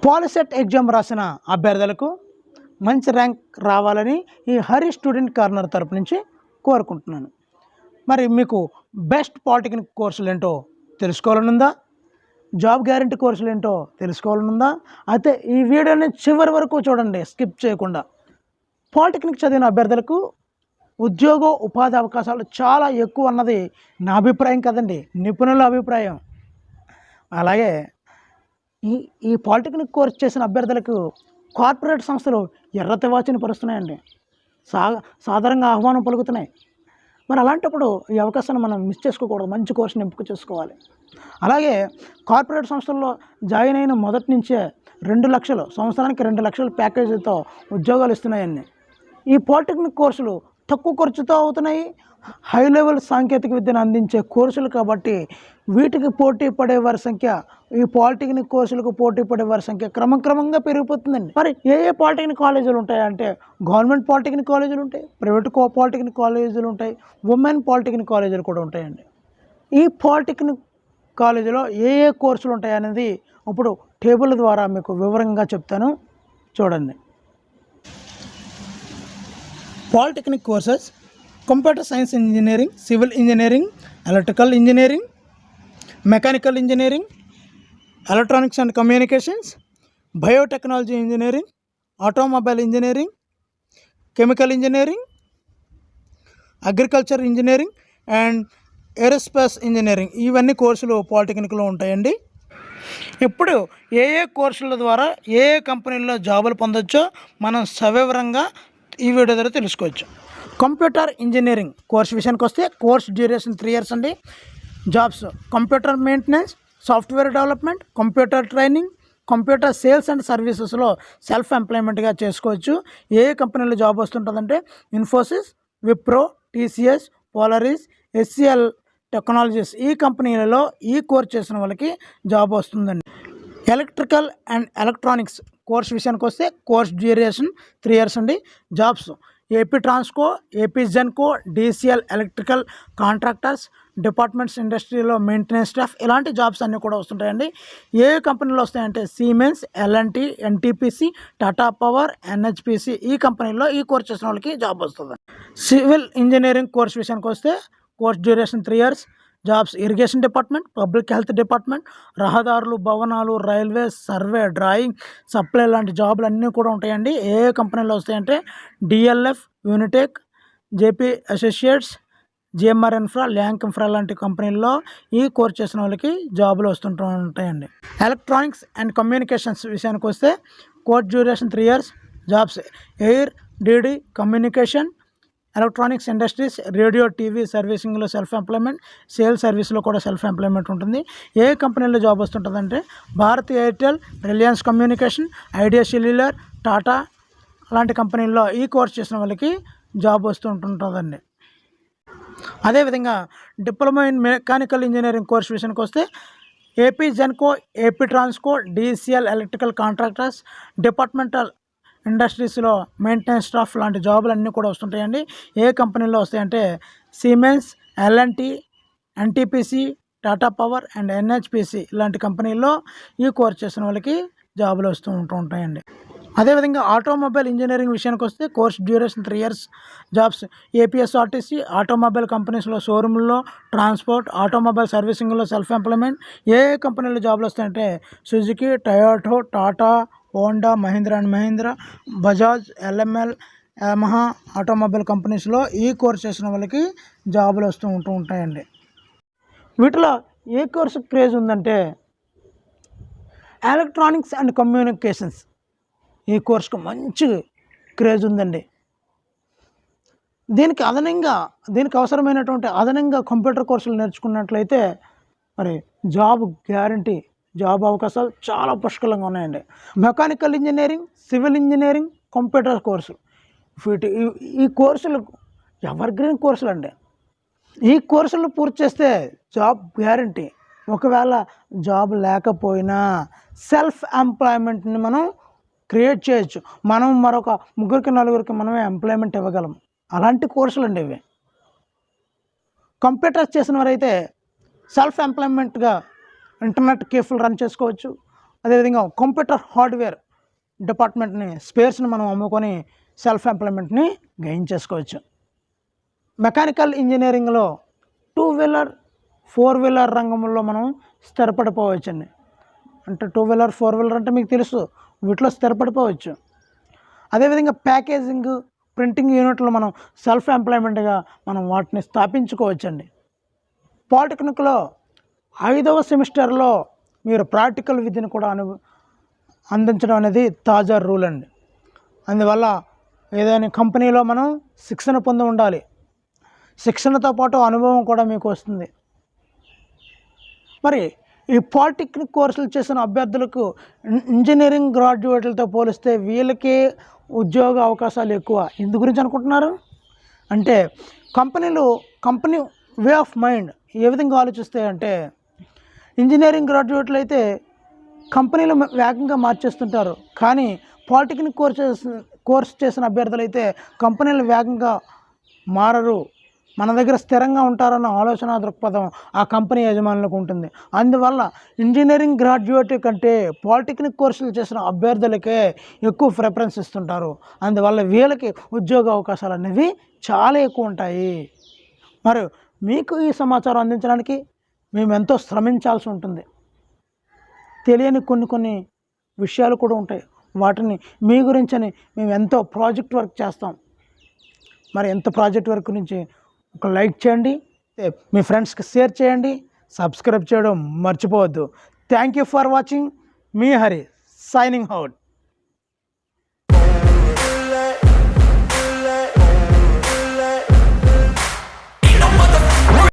POLYCET exam రాసిన అభ్యర్థులకు మంచి ర్యాంక్ రావాలని ఈ హరి స్టూడెంట్ కార్నర్ తరపు నుంచి కోరుకుంటున్నాను. మరి మీకు బెస్ట్ పాలిటెక్నిక్ కోర్సులు ఏంటో తెలుసుకోవాలనుందా? జాబ్ గ్యారంటీ కోర్సులు ఏంటో తెలుసుకోవాలనుందా? అయితే ఈ వీడియోని చివరి వరకు చూడండి, స్కిప్ చేయకుండా. పాలిటెక్నిక్ చదివిన అభ్యర్థులకు ఉద్యోగ ఉపాధి అవకాశాలు చాలా ఎక్కువ అన్నది నా అభిప్రాయం కదండి, నిపుణుల అభిప్రాయం. అలాగే ఈ ఈ పాలిటెక్నిక్ కోర్స్ చేసిన అభ్యర్థులకు కార్పొరేట్ సంస్థలు ఎర్రతివాచిని పరుస్తున్నాయండి, సాధారణంగా ఆహ్వానం పలుకుతున్నాయి. మరి అలాంటప్పుడు ఈ అవకాశాన్ని మనం మిస్ చేసుకోకూడదు, మంచి కోర్సుని ఎంపిక చేసుకోవాలి. అలాగే కార్పొరేట్ సంస్థల్లో జాయిన్ అయిన మొదటి నుంచే 2 లక్షలు, సంవత్సరానికి 2 లక్షల ప్యాకేజీతో ఉద్యోగాలు ఇస్తున్నాయండి. ఈ పాలిటెక్నిక్ కోర్సులు తక్కువ ఖర్చుతో అవుతున్నాయి, హై లెవెల్ సాంకేతిక విద్యను అందించే కోర్సులు కాబట్టి వీటికి పోటీ పడే వారి సంఖ్య, ఈ పాలిటెక్నిక్ కోర్సులకు పోటీ పడే వారి సంఖ్య క్రమంగా పెరిగిపోతుందండి. మరి ఏ పాలిటెక్నిక్ కాలేజీలు ఉంటాయంటే గవర్నమెంట్ పాలిటెక్నిక్ కాలేజీలు ఉంటాయి, ప్రైవేట్ పాలిటెక్నిక్ కాలేజీలు ఉంటాయి, ఉమెన్ పాలిటెక్నిక్ కాలేజీలు కూడా ఉంటాయండి. ఈ పాలిటెక్నిక్ కాలేజీలో ఏ కోర్సులు ఉంటాయనేది ఇప్పుడు టేబుల్ ద్వారా మీకు వివరంగా చెప్తాను, చూడండి. Polytechnic courses: computer science engineering, civil engineering, electrical engineering, mechanical engineering, electronics and communications, biotechnology engineering, automobile engineering, chemical engineering, agriculture engineering and aerospace engineering. ఇవన్నీ కోర్సులు పాలిటెక్నిక్లో ఉంటాయండి. ఇప్పుడు ఏ కోర్సుల ద్వారా ఏ కంపెనీల్లో జాబులు పొందొచ్చో మనం సవివరంగా ఈ వీడియో ద్వారా తెలుసుకోవచ్చు. కంప్యూటర్ ఇంజనీరింగ్ కోర్స్ విషయానికి వస్తే కోర్స్ డ్యూరేషన్ 3 years అండి. Jobs: computer maintenance, software development, computer training, computer sales and సర్వీసెస్లో సెల్ఫ్ ఎంప్లాయ్మెంట్గా చేసుకోవచ్చు. ఏ కంపెనీలో జాబ్ వస్తుంటుందంటే ఇన్ఫోసిస్, విప్రో, టీసీఎస్, పోలరీస్, హెచ్సిఎల్ టెక్నాలజీస్. ఈ కంపెనీలలో ఈ కోర్స్ చేసిన వాళ్ళకి జాబ్ వస్తుందండి. ఎలక్ట్రికల్ అండ్ ఎలక్ట్రానిక్స్ కోర్స్ విషయానికి వస్తే కోర్స్ డ్యూరేషన్ 3 years అండి. Jobs: AP Transco, AP Genco, DCL electrical contractors, departments ఇండస్ట్రీలో మెయింటెనెన్స్ స్టాఫ్, ఇలాంటి జాబ్స్ అన్నీ కూడా వస్తుంటాయండి. ఏ కంపెనీలో వస్తాయంటే Siemens, LNT, NTPC, Tata power, NHPC. ఈ కంపెనీలో ఈ కోర్స్ చేసిన వాళ్ళకి జాబ్ వస్తుంది. సివిల్ ఇంజనీరింగ్ కోర్స్ విషయానికి వస్తే course duration 3 years. Jobs: irrigation department, public health department, రహదారులు, భవనాలు, రైల్వే, సర్వే, డ్రాయింగ్, సప్లై లాంటి జాబులు అన్నీ కూడా ఉంటాయండి. ఏ కంపెనీలో వస్తాయంటే DLF, Unitech, Jaypee associates, GMR infra, Lanco infra లాంటి కంపెనీల్లో ఈ కోర్స్ చేసిన వాళ్ళకి జాబులు వస్తుంటూ ఉంటాయండి. ఎలక్ట్రానిక్స్ అండ్ కమ్యూనికేషన్స్ విషయానికి వస్తే course duration 3 years. Jobs: air, DD communication, electronics industries, radio, TV సర్వీసింగ్లో సెల్ఫ్ ఎంప్లాయ్మెంట్, సేల్ సర్వీస్లో కూడా సెల్ఫ్ ఎంప్లాయ్మెంట్ ఉంటుంది. ఏ కంపెనీలో జాబ్ వస్తుంటుందంటే భారత్ ఎయిర్టెల్, రిలయన్స్ కమ్యూనికేషన్, ఐడియా సెల్యులర్, టాటా అలాంటి కంపెనీల్లో ఈ కోర్స్ చేసిన వాళ్ళకి జాబ్ వస్తుంటుంటుందండి. అదేవిధంగా diploma in mechanical engineering course విషయానికి వస్తే AP Genco, AP Transco, DCL electrical contractors, departmental ఇండస్ట్రీస్లో మెయింటెనెన్స్ స్టాఫ్ లాంటి జాబులు అన్నీ కూడా వస్తుంటాయండి. ఏ కంపెనీలో వస్తాయంటే Siemens, LNT, NTPC, Tata power and NHPC ఇలాంటి కంపెనీల్లో ఈ కోర్స్ చేసిన వాళ్ళకి జాబులు వస్తూ ఉంటాయండి. అదేవిధంగా ఆటోమొబైల్ ఇంజనీరింగ్ విషయానికి వస్తే course duration 3 years. Jobs: APSRTC, automobile కంపెనీస్లో షోరూమ్లో, ట్రాన్స్పోర్ట్, ఆటోమొబైల్ సర్వీసింగ్లో సెల్ఫ్ ఎంప్లాయ్మెంట్. ఏ కంపెనీలో జాబులు వస్తాయంటే Suzuki, Toyota, Tata, Honda, Mahindra and Mahindra, Bajaj, LML, Yamaha automobile కంపెనీస్లో ఈ కోర్స్ చేసిన వాళ్ళకి జాబులు వస్తూ ఉంటాయండి. వీటిలో ఏ కోర్సు క్రేజ్ ఉందంటే ఎలక్ట్రానిక్స్ అండ్ కమ్యూనికేషన్స్. ఈ కోర్సుకు మంచి క్రేజ్ ఉందండి. దీనికి అవసరమైనటువంటి అదనంగా కంప్యూటర్ కోర్సులు నేర్చుకున్నట్లయితే మరి జాబ్ గ్యారంటీ, జాబ్ అవకాశాలు చాలా పుష్కలంగా ఉన్నాయండి. Mechanical engineering, civil engineering, computer కోర్సులు, ఈ కోర్సులు ఎవర్గ్రీన్ కోర్సులు అండి. ఈ కోర్సులు పూర్తి చేస్తే జాబ్ గ్యారంటీ. ఒకవేళ జాబ్ లేకపోయినా సెల్ఫ్ ఎంప్లాయ్మెంట్ని మనం క్రియేట్ చేయొచ్చు. మనం మరొక 3-4 మనమే ఎంప్లాయ్మెంట్ ఇవ్వగలం. అలాంటి కోర్సులు అండి ఇవి. కంప్యూటర్స్ చేసిన వారైతే సెల్ఫ్ ఎంప్లాయ్మెంట్గా ఇంటర్నెట్ కేఫ్లు రన్ చేసుకోవచ్చు, అదేవిధంగా కంప్యూటర్ హార్డ్వేర్ డిపార్ట్మెంట్ని స్పేర్స్ని మనం అమ్ముకొని సెల్ఫ్ ఎంప్లాయ్మెంట్ని గెయిన్ చేసుకోవచ్చు. మెకానికల్ ఇంజనీరింగ్లో 2 వీలర్ 4 వీలర్ రంగంలో మనం స్థిరపడిపోవచ్చండి. అంటే 2 వీలర్ 4 వీలర్ అంటే మీకు తెలుసు, వీటిలో స్థిరపడిపోవచ్చు. అదేవిధంగా ప్యాకేజింగ్ ప్రింటింగ్ యూనిట్లు మనం సెల్ఫ్ ఎంప్లాయ్మెంట్గా మనం వాటిని స్థాపించుకోవచ్చండి. పాలిటెక్నిక్లో 5వ సెమిస్టర్లో మీరు ప్రాక్టికల్ విద్యను కూడా అందించడం అనేది తాజా రూల్ అండి. అందువల్ల ఏదైనా కంపెనీలో మనం శిక్షణ పొంది ఉండాలి. శిక్షణతో పాటు అనుభవం కూడా మీకు వస్తుంది. మరి ఈ పాలిటెక్నిక్ కోర్సులు చేసిన అభ్యర్థులకు ఇంజనీరింగ్ గ్రాడ్యుయేట్లతో పోలిస్తే వీళ్ళకి ఉద్యోగ అవకాశాలు ఎక్కువ. ఇందు గురించి అనుకుంటున్నారు అంటే కంపెనీ వే ఆఫ్ మైండ్ ఏ విధంగా ఆలోచిస్తాయంటే, ఇంజనీరింగ్ గ్రాడ్యుయేట్లు అయితే కంపెనీలు వేగంగా మార్చేస్తుంటారు, కానీ పాలిటెక్నిక్ కోర్స్ చేసిన అభ్యర్థులు అయితే కంపెనీలు వేగంగా మారరు, మన దగ్గర స్థిరంగా ఉంటారన్న ఆలోచన దృక్పథం ఆ కంపెనీ యజమానులకు ఉంటుంది. అందువల్ల ఇంజనీరింగ్ గ్రాడ్యుయేట్ కంటే పాలిటెక్నిక్ కోర్సులు చేసిన అభ్యర్థులకే ఎక్కువ ప్రిఫరెన్స్ ఇస్తుంటారు. అందువల్ల వీళ్ళకి ఉద్యోగ అవకాశాలు అనేవి చాలా ఎక్కువ ఉంటాయి. మరి మీకు ఈ సమాచారం అందించడానికి మేము ఎంతో శ్రమించాల్సి ఉంటుంది. తెలియని కొన్ని విషయాలు కూడా ఉంటాయి. వాటిని మీ గురించని మేము ఎంతో ప్రాజెక్ట్ వర్క్ చేస్తాం. మరి ఎంత ప్రాజెక్ట్ వర్క్ గురించి ఒక లైక్ చేయండి, మీ ఫ్రెండ్స్కి షేర్ చేయండి, సబ్స్క్రైబ్ చేయడం మర్చిపోవద్దు. Thank you for watching. Me Hari signing out.